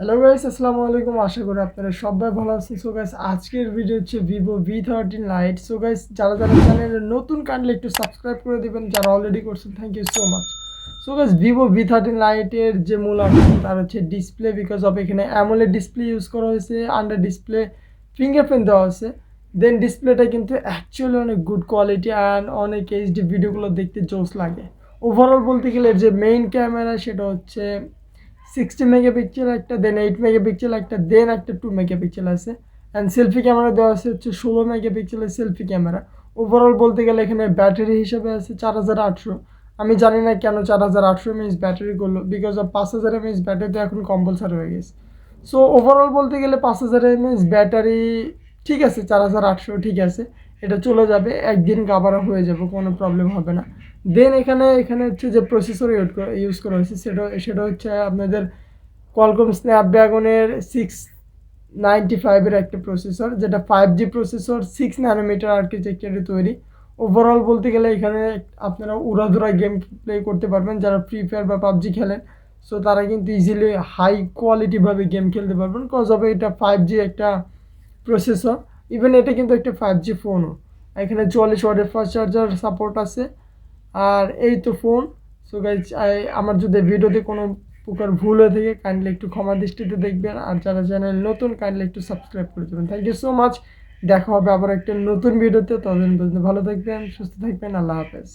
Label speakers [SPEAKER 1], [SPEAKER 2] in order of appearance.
[SPEAKER 1] Hello guys, আসসালামু আলাইকুম। আশা করি আপনারা সবাই ভালো আছেন। সো গাইস, আজকের ভিডিও হচ্ছে Vivo V13 light. So guys, যারা যারা চ্যানেলে নতুন কাইন্ডলি একটু সাবস্ক্রাইব করে দিবেন, যারা অলরেডি করছেন thank you so much. So guys, Vivo V13 লাইটের যে মূল আকর্ষণ তার হচ্ছে ডিসপ্লে, বিকজ অফ এখানে অ্যামোলেড ডিসপ্লে ইউজ করা হয়েছে, আন্ডার ডিসপ্লে ফিঙ্গারপ্রিন্ট দেওয়া আছে। দেন ডিসপ্লেটা কিন্তু অ্যাকচুয়ালি অনেক গুড কোয়ালিটি অ্যান্ড অনেক এইচডি ভিডিওগুলো দেখতে জোস লাগে। ওভারঅল বলতে গেলে যে মেইন ক্যামেরা সেটা হচ্ছে 60 মেগাপিক্সেল একটা, দেন 8 মেগাপিক্সেল একটা, দেন একটা 2 মেগাপিক্সেল আছে। অ্যান্ড সেলফি ক্যামেরা দেওয়া আছে হচ্ছে 16 মেগাপিক্সেলের সেলফি ক্যামেরা। ওভারঅল বলতে গেলে এখানে ব্যাটারি হিসেবে আছে 4800। আমি জানি না কেন 4800 ব্যাটারি করলো, বিকজ অফ 5000 ব্যাটারি তো এখন কম্পালসারি হয়ে গেছে। সো ওভারঅল বলতে গেলে 5000 ব্যাটারি ঠিক আছে, 4800 ঠিক আছে, এটা চলে যাবে, একদিন কাভার হয়ে যাবে, কোনো প্রবলেম হবে না। দেন এখানে এখানে হচ্ছে যে প্রসেসর ইউজ করা হয়েছে সেটা সেটা হচ্ছে আপনাদের কোয়ালকম স্ন্যাপড্রাগনের 695-এর একটা প্রসেসর, যেটা 5G প্রসেসর, 6 ন্যানোমিটার আর্কিটেকচারে তৈরি। ওভারঅল বলতে গেলে এখানে আপনারা উড়াধুরা গেম প্লে করতে পারবেন, যারা ফ্রি ফায়ার বা পাবজি খেলেন। সো তারা কিন্তু ইজিলি হাই কোয়ালিটিভাবে গেম খেলতে পারবেন, কজ হবে এটা 5G একটা প্রসেসর। ইভেন এটা কিন্তু একটা 5G ফোনও। এখানে 44 ওয়াটের ফাস্ট চার্জার সাপোর্ট আছে। আর এই তো ফোন। সো গাইজ, আমার যদি ভিডিওতে কোনো প্রকার ভুল হয়ে থাকে কাইন্ডলি একটু ক্ষমা দৃষ্টিতে দেখবেন, আর যারা চ্যানেল নতুন কাইন্ডলি একটু সাবস্ক্রাইব করে দেবেন। Thank you so much. দেখা হবে আবার একটা নতুন ভিডিওতে। ততদিন পর্যন্ত ভালো থাকবেন, সুস্থ থাকবেন। আল্লাহ হাফেজ।